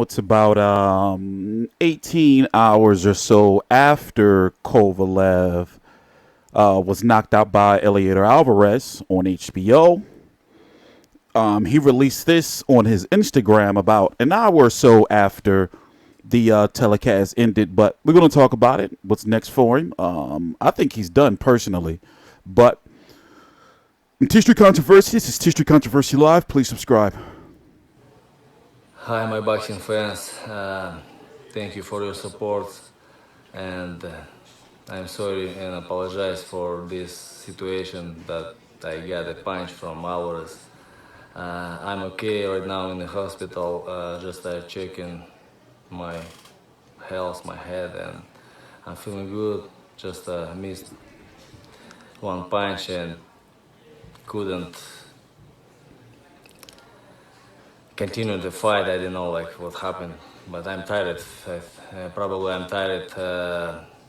It's about 18 hours or so after Kovalev was knocked out by Eleider Alvarez on HBO. He released this on his Instagram about an hour or so after the telecast ended. But we're going to talk about it. What's next for him? I think he's done personally. But in TstreeT Controversy, this is TstreeT Controversy Live. Please subscribe. Hi, my boxing fans. Thank you for your support, and I'm sorry and apologize for this situation that I got a punch from Alvarez. I'm okay right now in the hospital. Just checking my health, my head, and I'm feeling good. Just missed one punch and couldn't continue the fight. I didn't know like what happened, but I'm tired. Probably I'm tired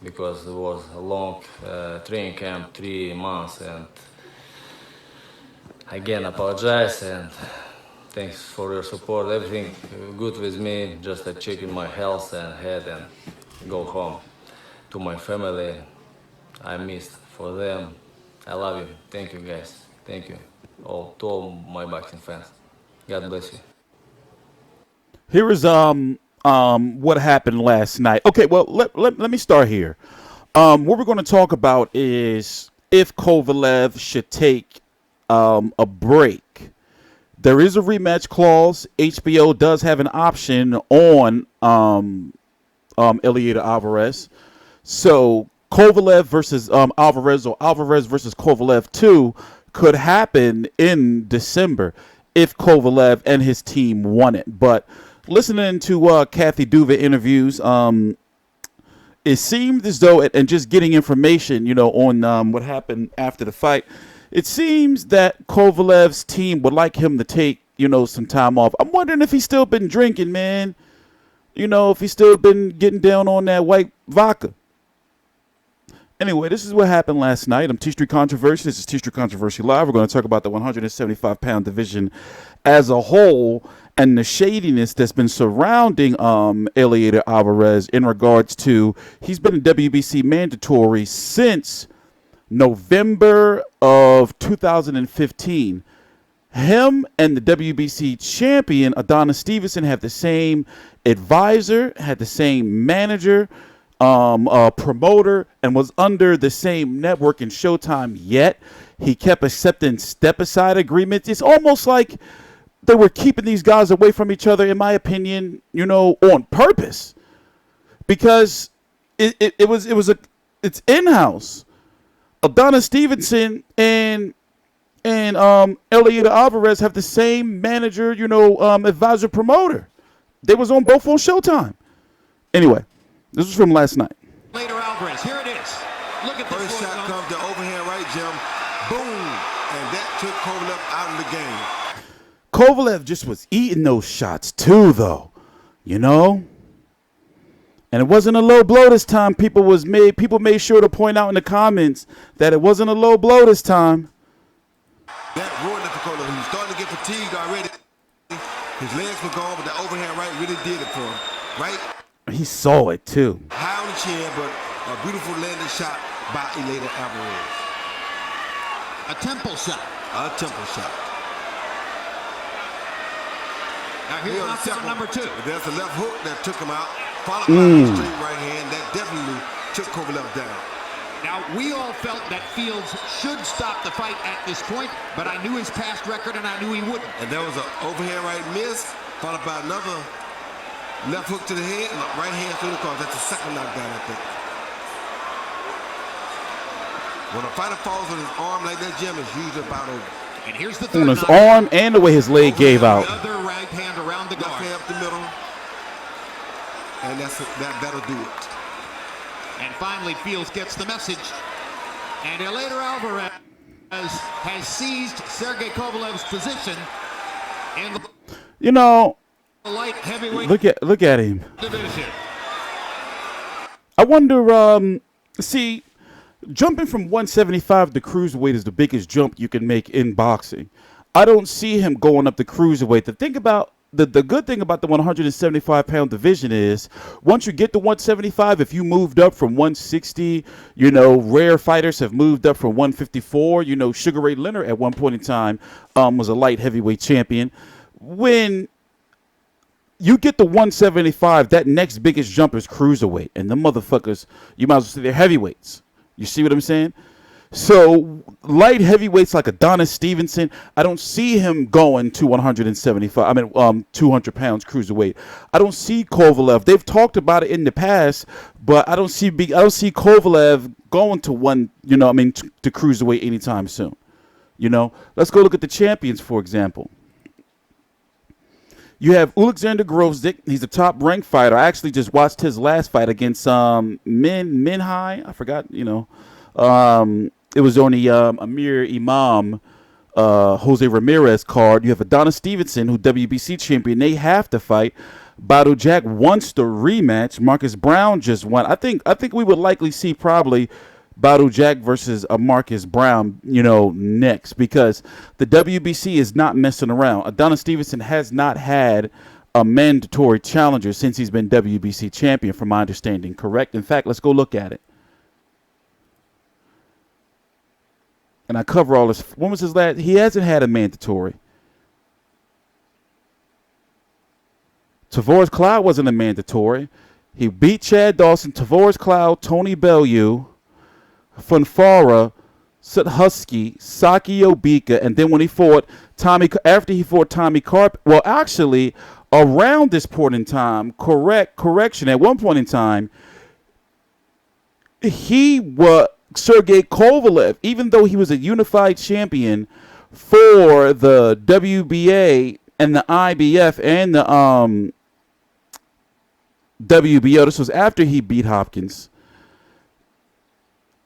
because it was a long training camp, 3 months, and again apologize and thanks for your support. Everything good with me. Just checking my health and head and go home to my family. I missed for them. I love you. Thank you guys. Thank you all to all my boxing fans. God bless you. Here is what happened last night. Okay, well let me start here. What we're going to talk about is if Kovalev should take a break. There is a rematch clause. HBO does have an option on Eleider Alvarez. So Kovalev versus Alvarez, or Alvarez versus Kovalev 2 could happen in December if Kovalev and his team won it. But listening to Kathy Duva interviews, it seemed as though, and just getting information, on what happened after the fight, it seems that Kovalev's team would like him to take, some time off. I'm wondering if he's still been drinking, man. If he's still been getting down on that white vodka. Anyway, this is what happened last night. I'm TstreeT Controversy. This is TstreeT Controversy Live. We're going to talk about the 175-pound division as a whole and the shadiness that's been surrounding Eleider Alvarez in regards to he's been a WBC mandatory since November of 2015. Him and the WBC champion Adonis Stevenson have the same advisor, had the same manager, promoter, and was under the same network in Showtime, yet he kept accepting step-aside agreements. It's almost like they were keeping these guys away from each other, in my opinion, on purpose, because it's in-house. Adonis Stevenson and Eleider Alvarez have the same manager, advisor, promoter. They was both on Showtime. Anyway, this was from last night. Eleider Alvarez, here it is. Look at this. First shot comes to overhand right, Jim. Boom, and that took Kovalev out of the game. Kovalev just was eating those shots too, though, And it wasn't a low blow this time. People made sure to point out in the comments that it wasn't a low blow this time. That ruined it for Kovalev. He was starting to get fatigued already. His legs were gone, but the overhand right really did it for him. Right? He saw it too. High on the chin, but a beautiful landing shot by Eleider Alvarez. A temple shot. A temple shot. Now here's option number 2. There's a left hook that took him out, followed by a straight right hand. That definitely took Kovalev down. Now, we all felt that Fields should stop the fight at this point, but I knew his past record and I knew he wouldn't. And there was an overhand right miss, followed by another left hook to the head and a right hand through the car. That's the second knockdown, I think. When a fighter falls with his arm like that, Jim, it's usually about over. And here's the third on his arm and the way his leg gave out. Other right hand around the guard. Left hand up the middle. And that'll do it. And finally, Fields gets the message. And Eleider Alvarez has seized Sergey Kovalev's position in the light heavyweight look at him. division. I wonder, jumping from 175 to cruiserweight is the biggest jump you can make in boxing. I don't see him going up to cruiserweight. To think about the good thing about the 175-pound division is once you get to 175, if you moved up from 160, rare fighters have moved up from 154. Sugar Ray Leonard at one point in time was a light heavyweight champion. When you get to 175, that next biggest jump is cruiserweight, and the motherfuckers, you might as well say they're heavyweights. You see what I'm saying? So light heavyweights like Adonis Stevenson, I don't see him going to 175. 200 pounds cruiserweight. I don't see Kovalev. They've talked about it in the past, but I don't see Kovalev going to to cruiserweight anytime soon. Let's go look at the champions, for example. You have Alexander Grosdick. He's a top-ranked fighter. I actually just watched his last fight against Minhai. I forgot, it was on the Amir Imam, Jose Ramirez card. You have Adonis Stevenson, who WBC champion. They have to fight. Badu Jack wants the rematch. Marcus Brown just won. I think we would likely see probably Badu Jack versus Marcus Brown, next, because the WBC is not messing around. Adonis Stevenson has not had a mandatory challenger since he's been WBC champion, from my understanding, correct? In fact, let's go look at it. And I cover all this. When was his last? He hasn't had a mandatory. Tavoris Cloud wasn't a mandatory. He beat Chad Dawson, Tavoris Cloud, Tony Bellew, Funfara, Husky, Saki Obika, and then when he fought Tommy Carp, well, actually, around this point in time, correction, at one point in time, he was Sergey Kovalev, even though he was a unified champion for the WBA and the IBF and the WBO. This was after he beat Hopkins.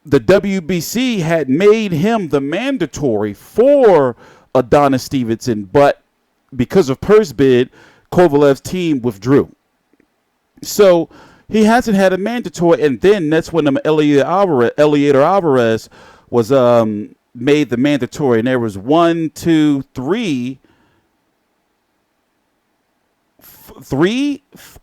The WBC had made him the mandatory for Adonis Stevenson, but because of purse bid, Kovalev's team withdrew. So he hasn't had a mandatory, and then that's when Eleider Alvarez was made the mandatory, and there was 3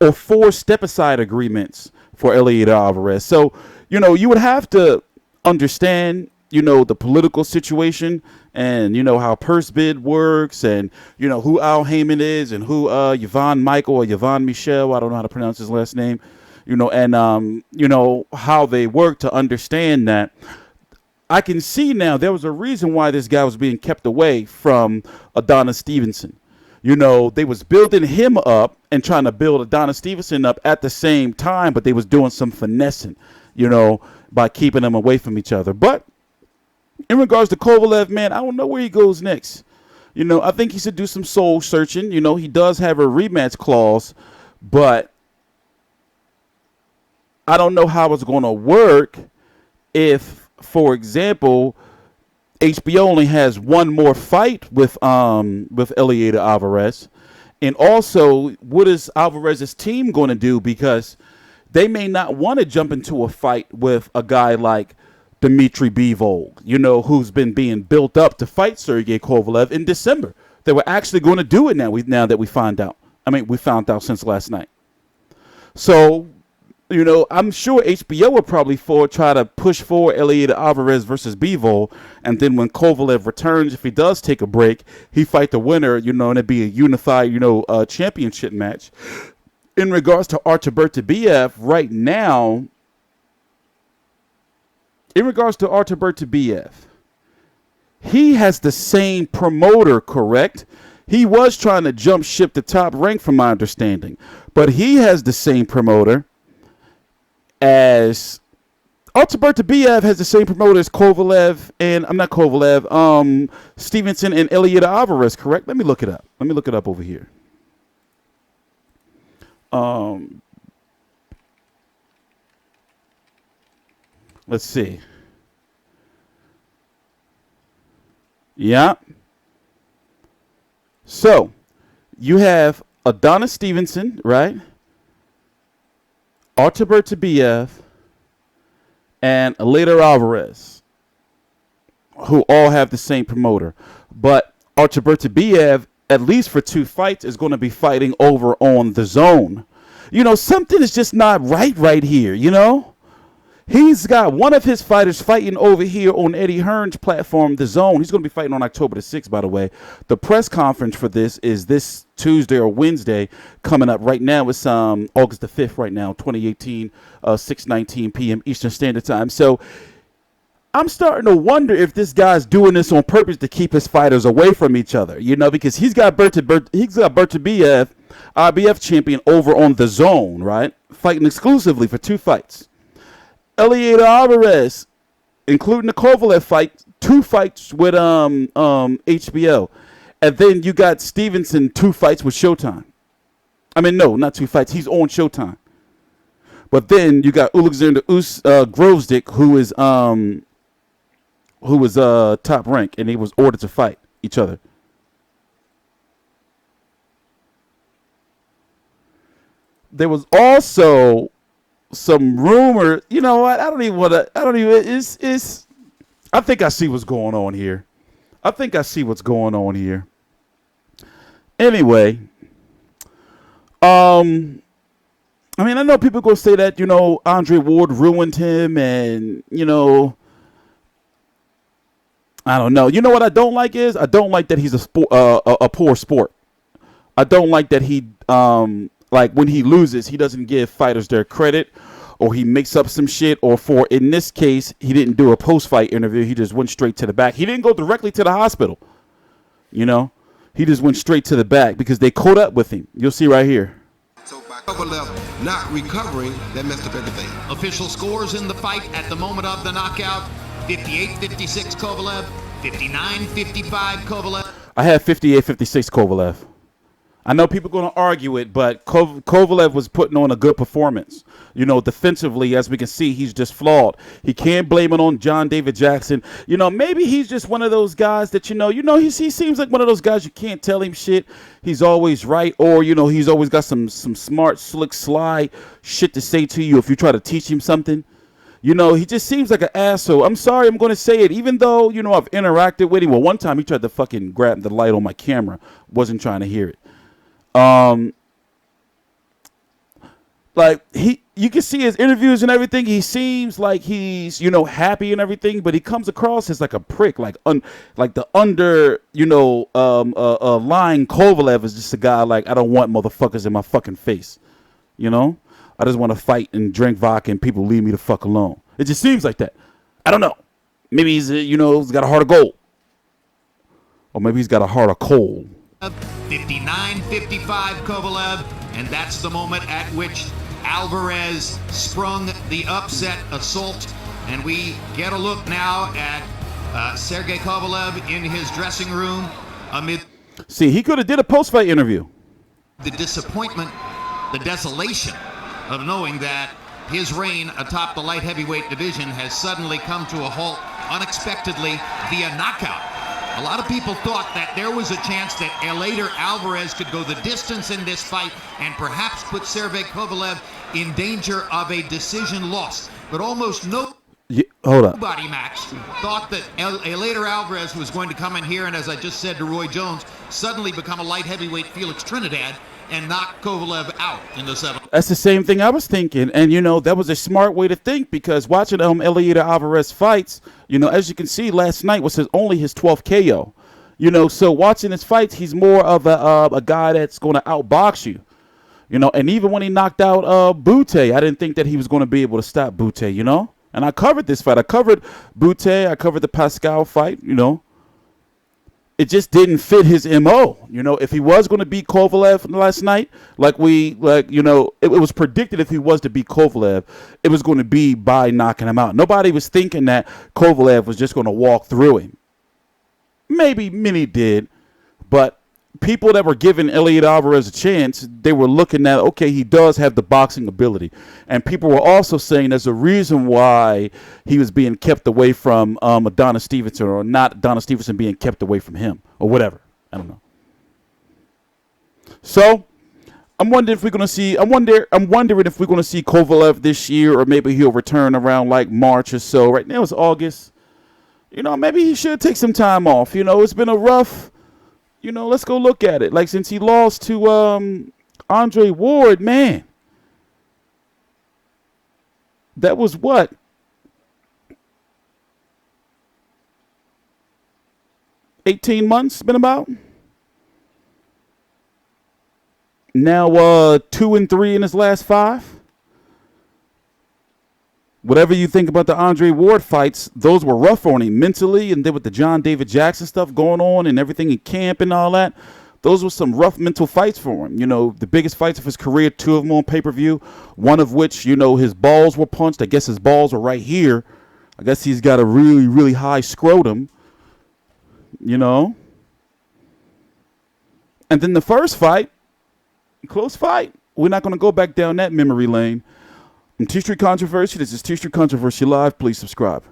or 4 step-aside agreements for Eleider Alvarez. So, you would have to understand, the political situation and, how purse bid works and, who Al Heyman is and who Yvonne Michael or Yvonne Michel, I don't know how to pronounce his last name, and, how they work to understand that. I can see now there was a reason why this guy was being kept away from Adonis Stevenson. They was building him up and trying to build Adonis Stevenson up at the same time, but they was doing some finessing, by keeping them away from each other. But in regards to Kovalev, man, I don't know where he goes next. I think he should do some soul searching. He does have a rematch clause, but I don't know how it's going to work if, for example, HBO only has one more fight with Eleider Alvarez. And also, what is Alvarez's team going to do? Because they may not want to jump into a fight with a guy like Dmitry Bivol, who's been being built up to fight Sergey Kovalev in December. They were actually going to do it now that we found out. We found out since last night. So, I'm sure HBO would probably try to push for Eleider Alvarez versus Bivol, and then when Kovalev returns, if he does take a break, he fight the winner, and it'd be a unified, championship match. In regards to Artur Beterbiev, right now, he has the same promoter, correct? He was trying to jump ship to Top Rank, from my understanding, but he has the same promoter as Artur Beterbiev has the same promoter as Kovalev and Stevenson and Eleider Alvarez, correct? Let me look it up. Over here. Let's see. Yeah. So, you have Adonis Stevenson, right? Artur Beterbiev and Eleider Alvarez, who all have the same promoter. But Artur Beterbiev at least for 2 fights, is going to be fighting over on the Zone. Something is just not right here, He's got one of his fighters fighting over here on Eddie Hearn's platform, The Zone. He's going to be fighting on October the 6th, by the way. The press conference for this is this Tuesday or Wednesday coming up right now. It's August the 5th right now, 2018, 6:19 p.m. Eastern Standard Time. So I'm starting to wonder if this guy's doing this on purpose to keep his fighters away from each other, because he's got Bertabiev, IBF champion, over on The Zone, right? Fighting exclusively for 2 fights. Eleider Alvarez, including the Kovalev fight, 2 fights with HBO. And then you got Stevenson, 2 fights with Showtime. I mean, no, not 2 fights. He's on Showtime. But then you got Alexander Grovesdick, who was top rank, and he was ordered to fight each other. There was also some rumor. You know what? I think I see what's going on here. Anyway, I know people go say that, Andre Ward ruined him, and, I don't know. You know what I don't like is, I don't like that he's a poor sport. I don't like that he, like when he loses, he doesn't give fighters their credit, or he makes up some shit, or in this case, he didn't do a post-fight interview. He just went straight to the back. He didn't go directly to the hospital. He just went straight to the back because they caught up with him. You'll see right here. So by Kovalev not recovering, that messed up everything. Official scores in the fight at the moment of the knockout: 58-56 Kovalev, 59-55 Kovalev. I had 58-56 Kovalev. I know people are going to argue it, but Kovalev was putting on a good performance. Defensively, as we can see, he's just flawed. He can't blame it on John David Jackson. Maybe he's just one of those guys that, he seems like one of those guys you can't tell him shit. He's always right, or, he's always got some smart, slick, sly shit to say to you if you try to teach him something. He just seems like an asshole. I'm sorry, I'm going to say it, even though, I've interacted with him. Well, one time he tried to fucking grab the light on my camera. Wasn't trying to hear it. Like you can see his interviews and everything. He seems like he's, happy and everything, but he comes across as like a prick, like the under, lying Kovalev is just a guy like, I don't want motherfuckers in my fucking face. I just want to fight and drink vodka and people leave me the fuck alone. It just seems like that. I don't know. Maybe he's, he's got a heart of gold. Or maybe he's got a heart of coal. 59-55 Kovalev, and that's the moment at which Alvarez sprung the upset assault. And we get a look now at Sergey Kovalev in his dressing room amid... See, he could have did a post-fight interview. The disappointment, the desolation of knowing that his reign atop the light heavyweight division has suddenly come to a halt unexpectedly via knockout. A lot of people thought that there was a chance that Eleider Alvarez could go the distance in this fight and perhaps put Sergey Kovalev in danger of a decision loss. But almost nobody, Max, thought that Eleider Alvarez was going to come in here and, as I just said to Roy Jones, suddenly become a light heavyweight Felix Trinidad and knock Kovalev out in the 7th. That's the same thing I was thinking. And, that was a smart way to think, because watching Eleider Alvarez fights, as you can see, last night was only his 12th KO. So watching his fights, he's more of a guy that's going to outbox you. And even when he knocked out Bute, I didn't think that he was going to be able to stop Bute, And I covered this fight. I covered Bute. I covered the Pascal fight, It just didn't fit his MO. If he was going to beat Kovalev last night, it was predicted if he was to beat Kovalev, it was going to be by knocking him out. Nobody was thinking that Kovalev was just going to walk through him. Maybe many did, but people that were giving Eleider Alvarez a chance, they were looking at, okay, he does have the boxing ability. And people were also saying there's a reason why he was being kept away from Adonis Stevenson, or not Adonis Stevenson being kept away from him, or whatever. I don't know. So I'm wondering if we're going to see Kovalev this year, or maybe he'll return around like March or so. Right now it's August. Maybe he should take some time off. It's been a rough You know, let's go look at it. Like, since he lost to Andre Ward, man, that was what? 18 months, been about? Now 2-3 in his last 5. Whatever you think about the Andre Ward fights, those were rough on him mentally, and then with the John David Jackson stuff going on and everything in camp and all that, those were some rough mental fights for him. You know, the biggest fights of his career, 2 of them on pay-per-view, one of which, you know, his balls were punched. I guess his balls were right here. I guess he's got a really, really high scrotum, you know. And then the first fight, close fight. We're not going to go back down that memory lane. From TstreeT Controversy, this is TstreeT Controversy Live. Please subscribe.